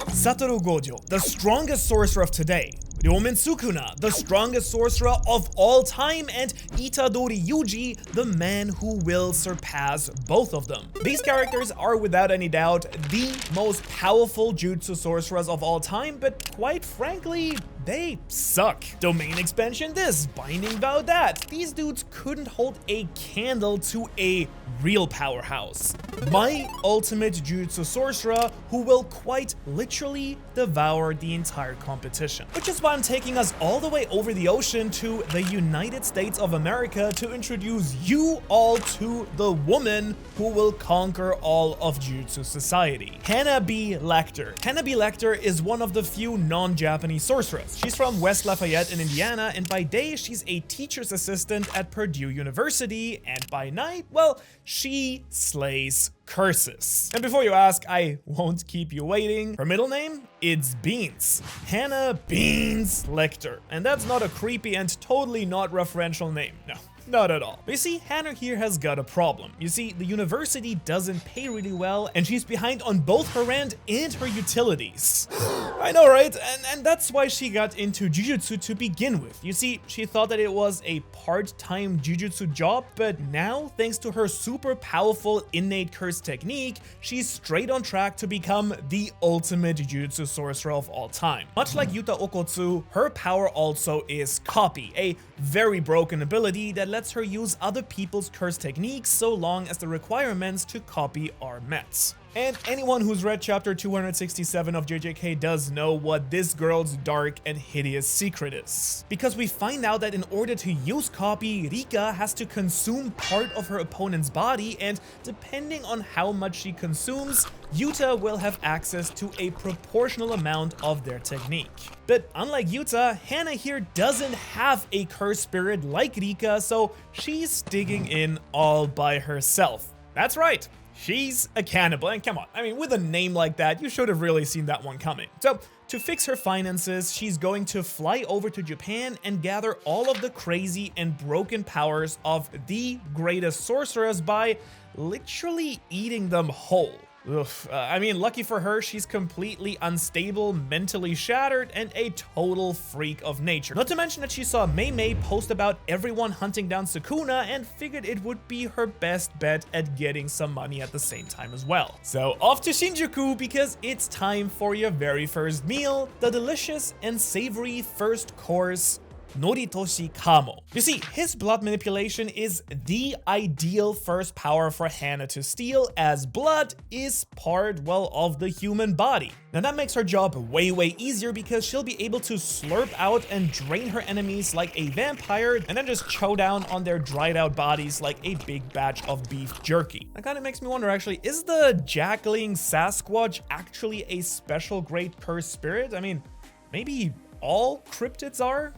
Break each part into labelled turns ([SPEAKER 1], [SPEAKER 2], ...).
[SPEAKER 1] Satoru Gojo, the strongest sorcerer of today. Ryomen Sukuna, the strongest sorcerer of all time, and Itadori Yuji, the man who will surpass both of them. These characters are without any doubt the most powerful jutsu sorcerers of all time, but quite frankly, they suck. Domain expansion this, binding vow that. These dudes couldn't hold a candle to a real powerhouse. My ultimate jutsu sorcerer who will quite literally devour the entire competition. Which is why I'm taking us all the way over the ocean to the United States of America to introduce you all to the woman who will conquer all of jutsu society. Hannah B. Lecter. Hannah B. Lecter is one of the few non-Japanese sorcerers. She's from West Lafayette in Indiana, and by day she's a teacher's assistant at Purdue University, and by night, well, she slays curses. And before you ask, I won't keep you waiting. Her middle name? It's Beans. Hannah Beans Lecter. And that's not a creepy and totally not referential name. No. Not at all. But you see, Hannah here has got a problem. You see, the university doesn't pay really well, and she's behind on both her rent and her utilities. I know, right? And that's why she got into Jujutsu to begin with. You see, she thought that it was a part-time Jujutsu job, but now, thanks to her super powerful innate curse technique, she's straight on track to become the ultimate Jujutsu sorcerer of all time. Much like Yuta Okotsu, her power also is Copy, a very broken ability that lets her use other people's curse techniques so long as the requirements to copy are met. And anyone who's read chapter 267 of JJK does know what this girl's dark and hideous secret is. Because we find out that in order to use copy, Rika has to consume part of her opponent's body, and depending on how much she consumes, Yuta will have access to a proportional amount of their technique. But unlike Yuta, Hannah here doesn't have a curse spirit like Rika, so she's digging in all by herself. That's right. She's a cannibal, and come on, I mean, with a name like that, you should have really seen that one coming. So, to fix her finances, she's going to fly over to Japan and gather all of the crazy and broken powers of the greatest sorcerers by literally eating them whole. I mean, lucky for her, she's completely unstable, mentally shattered, and a total freak of nature. Not to mention that she saw Mei Mei post about everyone hunting down Sukuna and figured it would be her best bet at getting some money at the same time as well. So off to Shinjuku, because it's time for your very first meal, the delicious and savory first course, Noritoshi Kamo. You see, his blood manipulation is the ideal first power for Hannah to steal, as blood is part, well, of the human body. Now that makes her job way easier because she'll be able to slurp out and drain her enemies like a vampire and then just chow down on their dried out bodies like a big batch of beef jerky. That kind of makes me wonder, actually, is the Jackling Sasquatch actually a special great cursed spirit? I mean, maybe all cryptids are?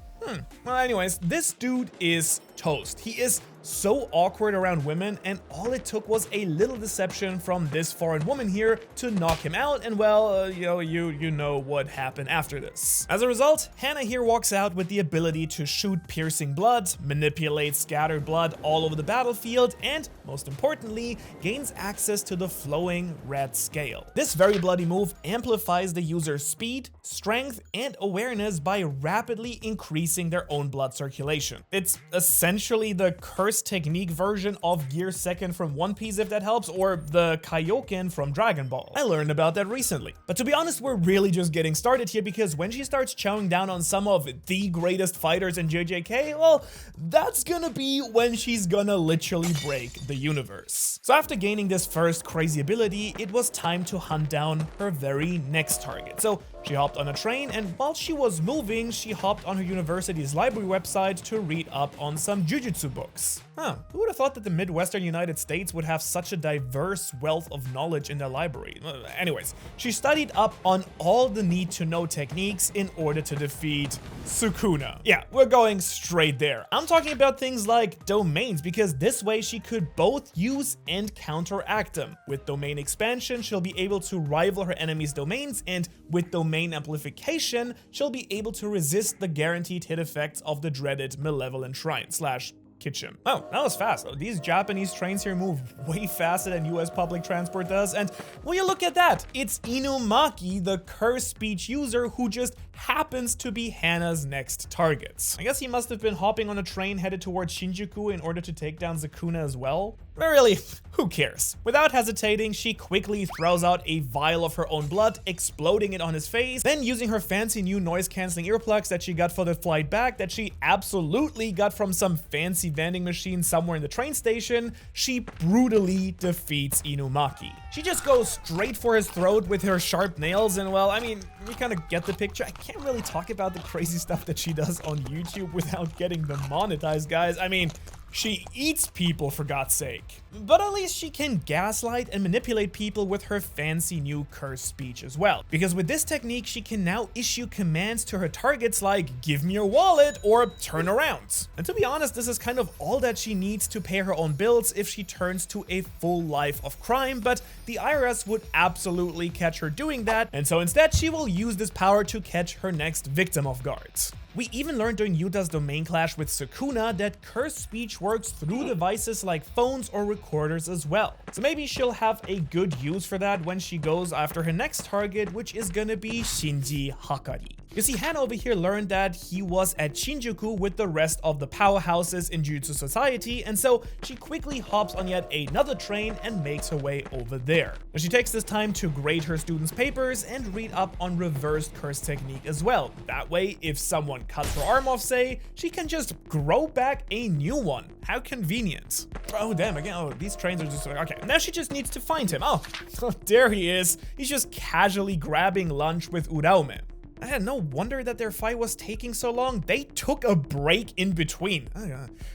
[SPEAKER 1] Well, anyways, this dude is toast. He is so awkward around women, and all it took was a little deception from this foreign woman here to knock him out, and well, you know what happened after this. As a result, Hannah here walks out with the ability to shoot piercing blood, manipulate scattered blood all over the battlefield, and most importantly, gains access to the flowing red scale. This very bloody move amplifies the user's speed, strength, and awareness by rapidly increasing their own blood circulation. It's essentially the curse technique version of Gear Second from One Piece, if that helps, or the Kaioken from Dragon Ball. I learned about that recently. But to be honest, we're really just getting started here, because when she starts chowing down on some of the greatest fighters in JJK, well, that's gonna be when she's gonna literally break the universe. So after gaining this first crazy ability, it was time to hunt down her very next target. So she hopped on a train, and while she was moving, she hopped on her university's library website to read up on some Jujutsu books. Who would have thought that the Midwestern United States would have such a diverse wealth of knowledge in their library? Anyways, she studied up on all the need-to-know techniques in order to defeat Sukuna. Yeah, we're going straight there. I'm talking about things like domains, because this way she could both use and counteract them. With domain expansion, she'll be able to rival her enemy's domains, and with domain amplification, she'll be able to resist the guaranteed hit effects of the dreaded Malevolent Shrine / kitchen. Oh, that was fast. These Japanese trains here move way faster than US public transport does. And will you look at that? It's Inumaki, the cursed speech user who just happens to be Hana's next target. I guess he must have been hopping on a train headed towards Shinjuku in order to take down Sukuna as well. But really, who cares? Without hesitating, she quickly throws out a vial of her own blood, exploding it on his face, then using her fancy new noise-canceling earplugs that she got for the flight back, that she absolutely got from some fancy vending machine somewhere in the train station, she brutally defeats Inumaki. She just goes straight for his throat with her sharp nails, and well, I mean, you kind of get the picture. I can't really talk about the crazy stuff that she does on YouTube without getting demonetized, guys. I mean, she eats people, for God's sake. But at least she can gaslight and manipulate people with her fancy new curse speech as well. Because with this technique, she can now issue commands to her targets like, give me your wallet or turn around. And to be honest, this is kind of all that she needs to pay her own bills if she turns to a full life of crime, but the IRS would absolutely catch her doing that, and so instead she will use this power to catch her next victim off guard. We even learned during Yuta's domain clash with Sukuna that cursed speech works through devices like phones or recorders as well. So maybe she'll have a good use for that when she goes after her next target, which is gonna be Shinji Hakari. You see, Hana over here learned that he was at Shinjuku with the rest of the powerhouses in Jujutsu society, and so she quickly hops on yet another train and makes her way over there. And she takes this time to grade her students' papers and read up on reversed curse technique as well. That way, if someone cuts her arm off, say, she can just grow back a new one. How convenient. Oh, damn, again, oh, these trains are just, okay. Now she just needs to find him. Oh, there he is. He's just casually grabbing lunch with 𝗨𝗟𝗧𝗜𝗍. No wonder that their fight was taking so long. They took a break in between.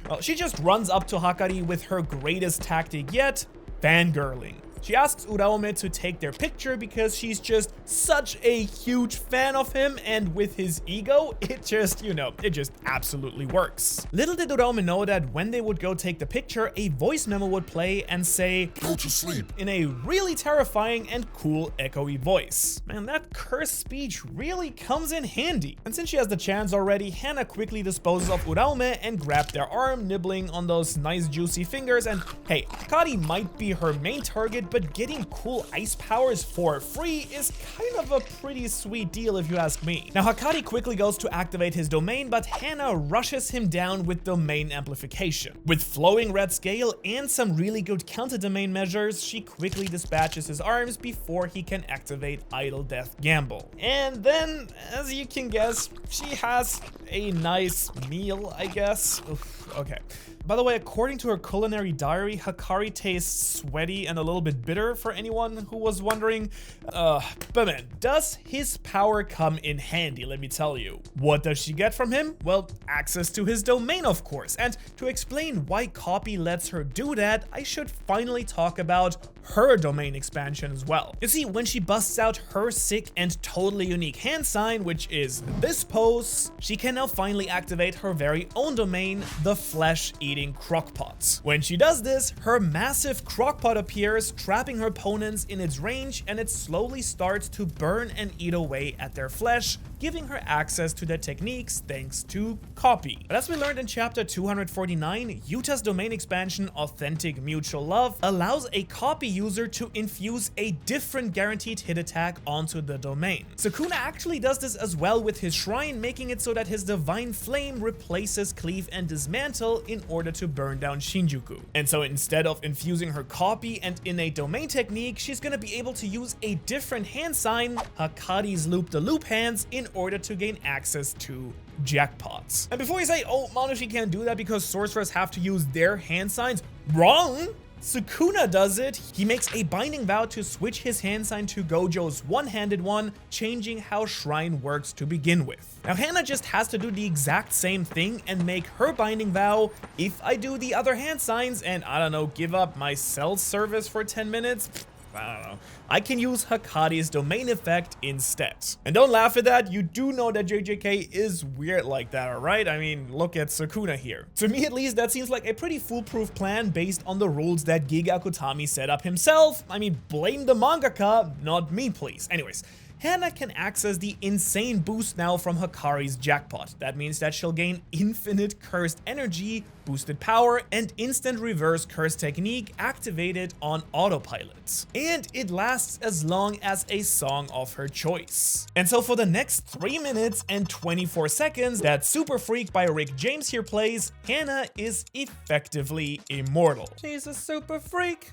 [SPEAKER 1] Well, she just runs up to Hakari with her greatest tactic yet, fangirling. She asks 𝗨𝗟𝗧𝗜𝗍 to take their picture because she's just such a huge fan of him, and with his ego, it just, you know, it just absolutely works. Little did 𝗨𝗟𝗧𝗜𝗍 know that when they would go take the picture, a voice memo would play and say, "Go to sleep," in a really terrifying and cool echoey voice. Man, that cursed speech really comes in handy. And since she has the chance already, Hana quickly disposes of 𝗨𝗟𝗧𝗜𝗍 and grabs their arm, nibbling on those nice juicy fingers. And hey, Hakari might be her main target, but getting cool ice powers for free is kind of a pretty sweet deal if you ask me. Now Hakari quickly goes to activate his domain, but Hana rushes him down with domain amplification. With flowing red scale and some really good counter domain measures, she quickly dispatches his arms before he can activate Idle Death Gamble. And then, as you can guess, she has a nice meal, I guess. Oof, okay. By the way, according to her culinary diary, Hakari tastes sweaty and a little bit bitter, for anyone who was wondering. But man, does his power come in handy, let me tell you. What does she get from him? Well, access to his domain, of course. And to explain why copy lets her do that, I should finally talk about her domain expansion as well. You see, when she busts out her sick and totally unique hand sign, which is this pose, she can now finally activate her very own domain, the flesh-eating crockpot. When she does this, her massive crockpot appears, trapping her opponents in its range, and it slowly starts to burn and eat away at their flesh, giving her access to their techniques thanks to copy. But as we learned in chapter 249, Yuta's domain expansion, Authentic Mutual Love, allows a copy user to infuse a different guaranteed hit attack onto the domain. Sukuna actually does this as well with his shrine, making it so that his divine flame replaces cleave and dismantle in order to burn down Shinjuku. And so instead of infusing her copy and innate domain technique, she's gonna be able to use a different hand sign, Hakari's loop-the-loop hands, in order to gain access to jackpots. And before you say, oh, Manushi can't do that because sorcerers have to use their hand signs, wrong! Sukuna does it. He makes a binding vow to switch his hand sign to Gojo's one-handed one, changing how Shrine works to begin with. Now Hana just has to do the exact same thing and make her binding vow, if I do the other hand signs and, I don't know, give up my cell service for 10 minutes, I don't know, I can use Hakari's domain effect instead. And don't laugh at that, you do know that JJK is weird like that, alright? I mean, look at Sukuna here. To me at least, that seems like a pretty foolproof plan based on the rules that Giga Akutami set up himself. I mean, blame the mangaka, not me please. Anyways, Hana can access the insane boost now from Hakari's jackpot. That means that she'll gain infinite cursed energy, boosted power, and instant reverse curse technique activated on autopilot. And it lasts as long as a song of her choice. And so for the next 3 minutes and 24 seconds that Super Freak by Rick James here plays, Hana is effectively immortal. She's a super freak,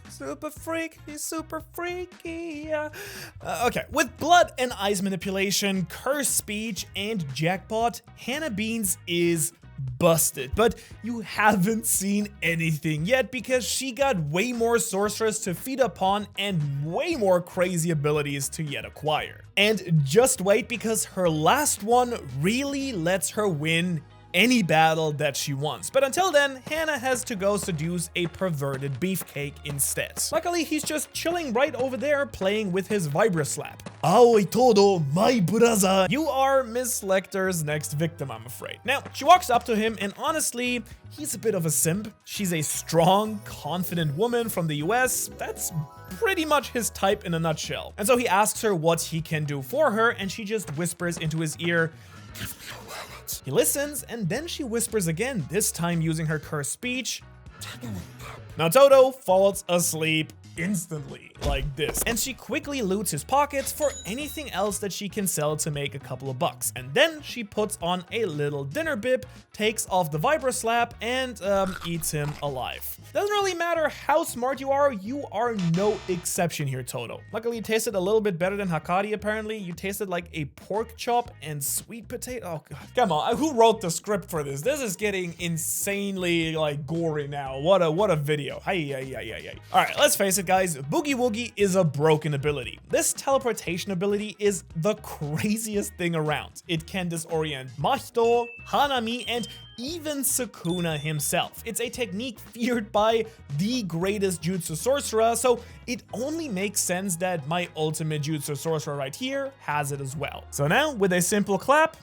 [SPEAKER 1] he's super freaky. Okay, with blood and ice manipulation, curse speech, and jackpot, Hana Beans is busted, but you haven't seen anything yet because she got way more sorcerers to feed upon and way more crazy abilities to yet acquire. And just wait, because her last one really lets her win any battle that she wants. But until then, Hana has to go seduce a perverted beefcake instead. Luckily, he's just chilling right over there playing with his 𝗨𝗟𝗧𝗜𝗠. Aoi Todo, my brother. You are Miss Lecter's next victim, I'm afraid. Now, she walks up to him, and honestly, he's a bit of a simp. She's a strong, confident woman from the US. That's pretty much his type in a nutshell. And so he asks her what he can do for her, and she just whispers into his ear, he listens, and then she whispers again, this time using her cursed speech. Now Todo falls asleep instantly, like this, and she quickly loots his pockets for anything else that she can sell to make a couple of bucks. And then she puts on a little dinner bib, takes off the 𝗨𝗨𝗧𝗜𝗠 and eats him alive. Doesn't really matter how smart you are no exception here, Todo. Luckily, you tasted a little bit better than Hakari, apparently. You tasted like a pork chop and sweet potato. Oh god, come on, who wrote the script for this? This is getting insanely like gory now. What a video. All right, let's face it, guys, Boogie Woogie is a broken ability. This teleportation ability is the craziest thing around. It can disorient Mahito, Hanami, and even Sukuna himself. It's a technique feared by the greatest Jutsu sorcerer, so it only makes sense that my ultimate Jutsu sorcerer right here has it as well. So now, with a simple clap,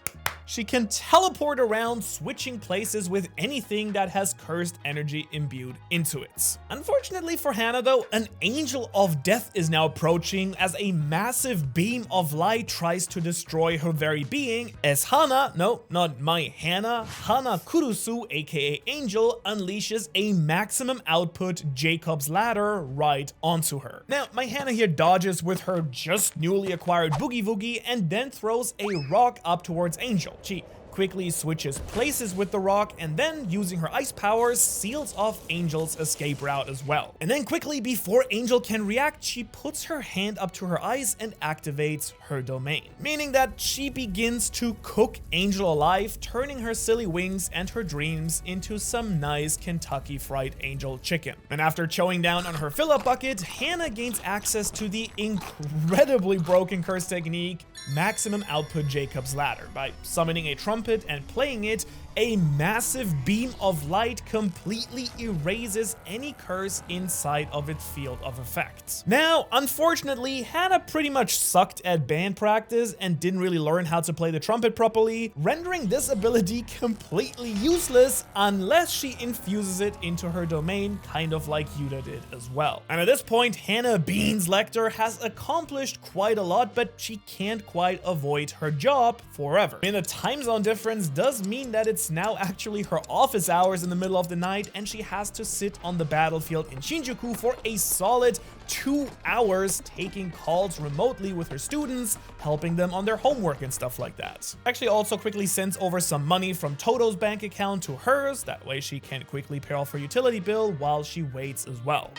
[SPEAKER 1] she can teleport around, switching places with anything that has cursed energy imbued into it. Unfortunately for Hana though, an angel of death is now approaching as a massive beam of light tries to destroy her very being, as Hana, no, not my Hana, Hana Kurusu, aka Angel, unleashes a maximum output Jacob's ladder right onto her. Now, my Hana here dodges with her just newly acquired Boogie Woogie and then throws a rock up towards Angel. She quickly switches places with the rock and then, using her ice powers, seals off Angel's escape route as well. And then quickly, before Angel can react, she puts her hand up to her eyes and activates her domain, meaning that she begins to cook Angel alive, turning her silly wings and her dreams into some nice Kentucky Fried Angel chicken. And after chowing down on her fill-up bucket, Hana gains access to the incredibly broken curse technique, Maximum Output Jacob's Ladder, by summoning a trumpet and playing it. A massive beam of light completely erases any curse inside of its field of effect. Now, unfortunately, Hana pretty much sucked at band practice and didn't really learn how to play the trumpet properly, rendering this ability completely useless unless she infuses it into her domain, kind of like Yuta did as well. And at this point, Hana Beans Lecter has accomplished quite a lot, but she can't quite avoid her job forever. I mean, the time zone difference does mean that it's now actually her office hours in the middle of the night, and she has to sit on the battlefield in Shinjuku for a solid 2 hours, taking calls remotely with her students, helping them on their homework and stuff like that. Actually also quickly sends over some money from Todo's bank account to hers, that way she can quickly pay off her utility bill while she waits as well.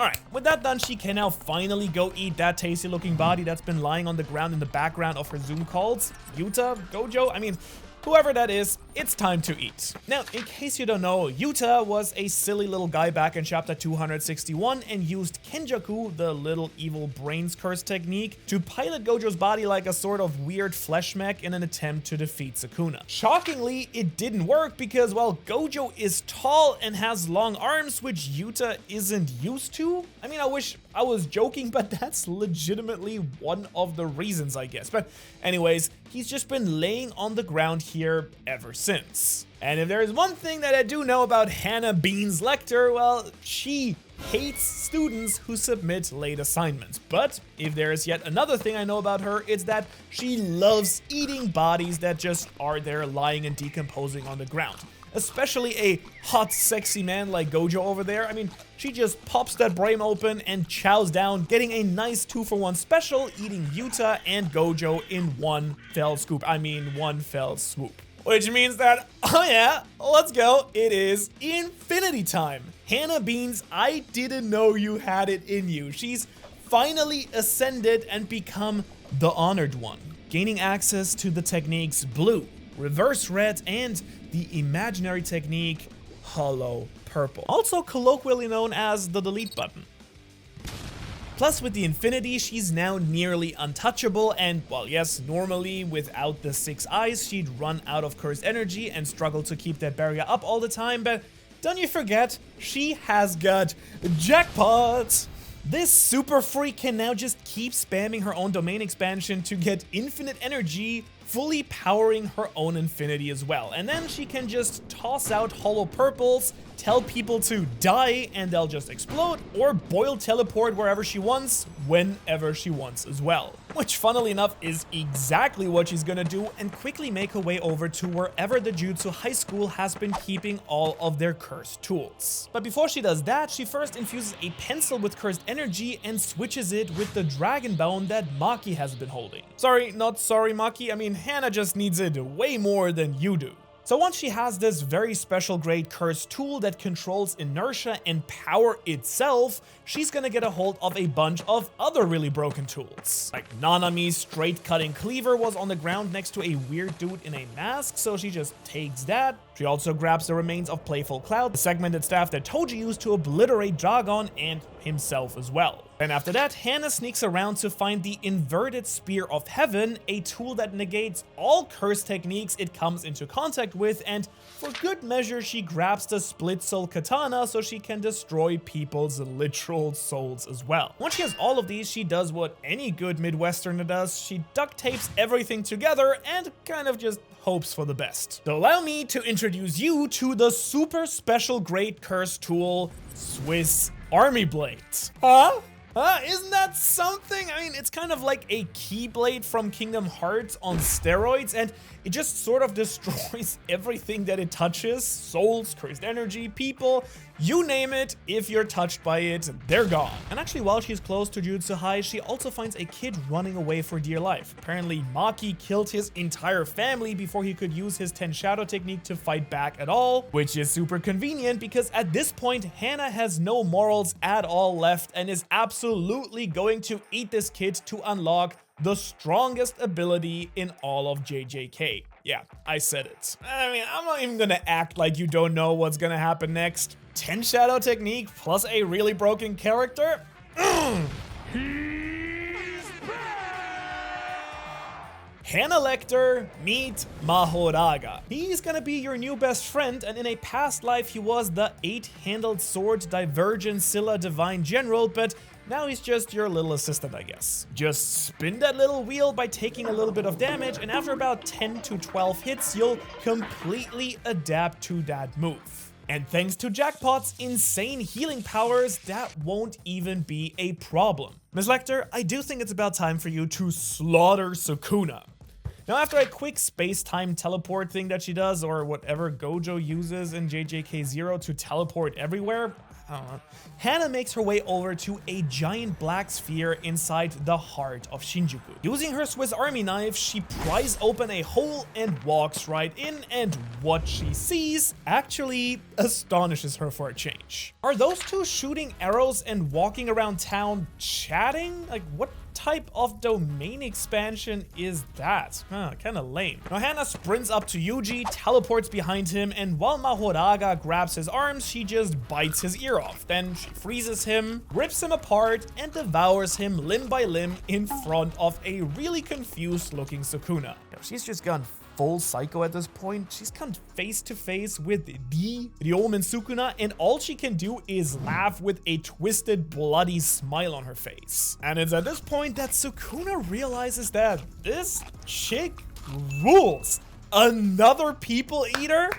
[SPEAKER 1] Alright, with that done, she can now finally go eat that tasty looking body that's been lying on the ground in the background of her Zoom calls. Yuta, Gojo, I mean, whoever that is, it's time to eat. Now, in case you don't know, Yuta was a silly little guy back in chapter 261 and used Kenjaku, the little evil brains curse technique, to pilot Gojo's body like a sort of weird flesh mech in an attempt to defeat Sukuna. Shockingly, it didn't work because, well, Gojo is tall and has long arms, which Yuta isn't used to. I mean, I wish I was joking, but that's legitimately one of the reasons, I guess. But anyways, he's just been laying on the ground here ever since. And if there's one thing that I do know about Hana Beans Lecter, well, she hates students who submit late assignments. But if there is yet another thing I know about her, it's that she loves eating bodies that just are there lying and decomposing on the ground. Especially a hot, sexy man like Gojo over there. I mean, she just pops that brain open and chows down, getting a nice 2-for-1 special, eating Yuta and Gojo in one fell swoop. Which means that, oh yeah, let's go, it is infinity time. Hannah Beans, I didn't know you had it in you. She's finally ascended and become the honored one, gaining access to the techniques blue, reverse red, and the imaginary technique hollow purple, also colloquially known as the delete button. Plus, with the infinity, she's now nearly untouchable, and well, yes, normally without the 6 eyes, she'd run out of cursed energy and struggle to keep that barrier up all the time, but don't you forget, she has got jackpot! This super freak can now just keep spamming her own domain expansion to get infinite energy, fully powering her own infinity as well. And then she can just toss out hollow purples, tell people to die and they'll just explode, or boil teleport wherever she wants, whenever she wants as well. Which, funnily enough, is exactly what she's gonna do and quickly make her way over to wherever the Jujutsu High School has been keeping all of their cursed tools. But before she does that, she first infuses a pencil with cursed energy and switches it with the dragon bone that Maki has been holding. Sorry, not sorry, Maki. I mean, Hannah just needs it way more than you do. So once she has this very special grade cursed tool that controls inertia and power itself, she's gonna get a hold of a bunch of other really broken tools. Like Nanami's straight cutting cleaver was on the ground next to a weird dude in a mask, so she just takes that. She also grabs the remains of Playful Cloud, the segmented staff that Toji used to obliterate Dragon and himself as well. And after that, Hannah sneaks around to find the Inverted Spear of Heaven, a tool that negates all curse techniques it comes into contact with, and for good measure, she grabs the Split Soul Katana so she can destroy people's literal souls as well. Once she has all of these, she does what any good Midwesterner does. She duct tapes everything together and kind of just hopes for the best. So allow me to introduce you to the super special great curse tool, Swiss Army Blade. Isn't that something? I mean, it's kind of like a Keyblade from Kingdom Hearts on steroids, and it just sort of destroys everything that it touches. Souls, cursed energy, people, you name it. If you're touched by it, they're gone. And actually, while she's close to Jujutsu High, she also finds a kid running away for dear life. Apparently, Maki killed his entire family before he could use his 10 Shadow technique to fight back at all, which is super convenient because at this point, Hannah has no morals at all left and is absolutely going to eat this kid to unlock the strongest ability in all of JJK. Yeah, I said it. I mean, I'm not even gonna act like you don't know what's gonna happen next. 10 Shadow technique plus a really broken character? Hannah Lecter, meet Mahoraga. He's gonna be your new best friend, and in a past life he was the 8-handled sword Divergent Scylla Divine General, but now he's just your little assistant, I guess. Just spin that little wheel by taking a little bit of damage, and after about 10 to 12 hits, you'll completely adapt to that move. And thanks to Jackpot's insane healing powers, that won't even be a problem. Ms. Lecter, I do think it's about time for you to slaughter Sukuna. Now, after a quick space-time teleport thing that she does, or whatever Gojo uses in JJK 0 to teleport everywhere, Hannah makes her way over to a giant black sphere inside the heart of Shinjuku. Using her Swiss Army knife, she pries open a hole and walks right in, and what she sees actually astonishes her for a change. Are those two shooting arrows and walking around town chatting? Like, what type of domain expansion is that? Kinda lame. Now Hannah sprints up to Yuji, teleports behind him, and while Mahoraga grabs his arms, she just bites his ear off. Then she freezes him, rips him apart, and devours him limb by limb in front of a really confused looking Sukuna. Now, she's just gone full psycho at this point. She's come face to face with the 𝗨𝗟𝗧𝗜𝗠 Sukuna, and all she can do is laugh with a twisted, bloody smile on her face. And it's at this point that Sukuna realizes that this chick rules. Another people eater?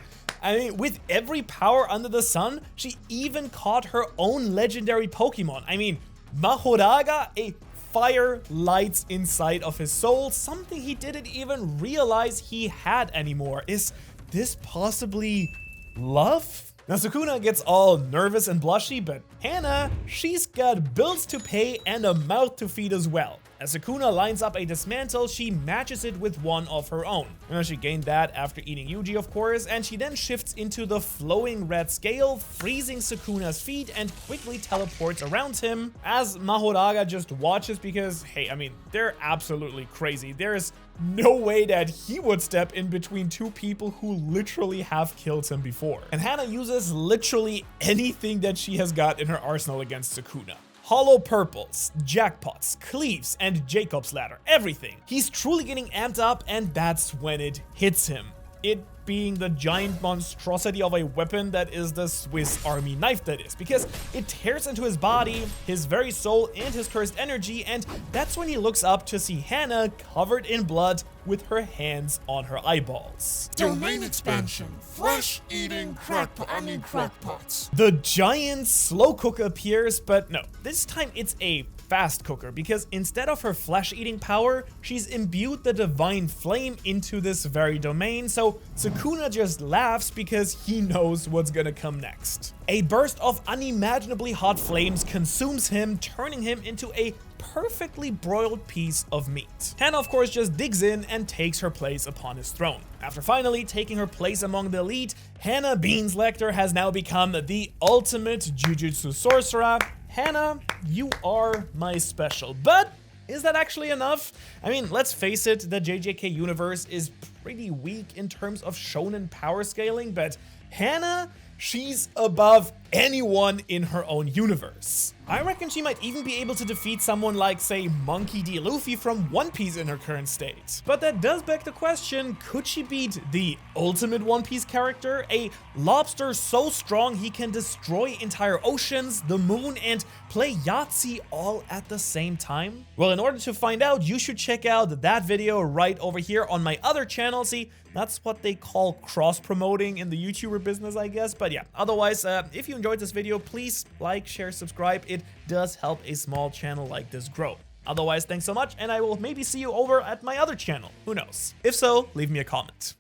[SPEAKER 1] I mean, with every power under the sun, she even caught her own legendary Pokemon. I mean, Mahoraga, a fire lights inside of his soul, something he didn't even realize he had anymore. Is this possibly love? Now Sukuna gets all nervous and blushy, but Hana, she's got bills to pay and a mouth to feed as well. As Sukuna lines up a dismantle, she matches it with one of her own. She gained that after eating Yuji, of course, and she then shifts into the flowing red scale, freezing Sukuna's feet and quickly teleports around him as Mahoraga just watches because, hey, I mean, they're absolutely crazy. There's no way that he would step in between two people who literally have killed him before. And Hana uses literally anything that she has got in her arsenal against Sukuna. Hollow Purples, Jackpots, Cleaves, and Jacob's Ladder, everything. He's truly getting amped up, and that's when it hits him. It being the giant monstrosity of a weapon that is the Swiss Army knife that is, because it tears into his body, his very soul, and his cursed energy, and that's when he looks up to see Hana covered in blood with her hands on her eyeballs.
[SPEAKER 2] Domain expansion, flesh-eating crackpots.
[SPEAKER 1] The giant slow cooker appears, but no, this time it's a fast cooker because instead of her flesh-eating power, she's imbued the divine flame into this very domain, so Sukuna just laughs because he knows what's gonna come next. A burst of unimaginably hot flames consumes him, turning him into a perfectly broiled piece of meat. Hana, of course, just digs in and takes her place upon his throne. After finally taking her place among the elite, Hana Beans Lecter has now become the ultimate Jujutsu sorcerer. Hana, you are my special, but is that actually enough? I mean, let's face it, the JJK universe is pretty weak in terms of shonen power scaling, but Hana, she's above anyone in her own universe. I reckon she might even be able to defeat someone like, say, Monkey D. Luffy from One Piece in her current state. But that does beg the question, could she beat the ultimate One Piece character? A lobster so strong he can destroy entire oceans, the moon, and play Yahtzee all at the same time? Well, in order to find out, you should check out that video right over here on my other channel. See, that's what they call cross-promoting in the YouTuber business, I guess. But yeah, otherwise, if you enjoyed this video, please like, share, subscribe. It does help a small channel like this grow. Otherwise, thanks so much, and I will maybe see you over at my other channel. Who knows? If so, leave me a comment.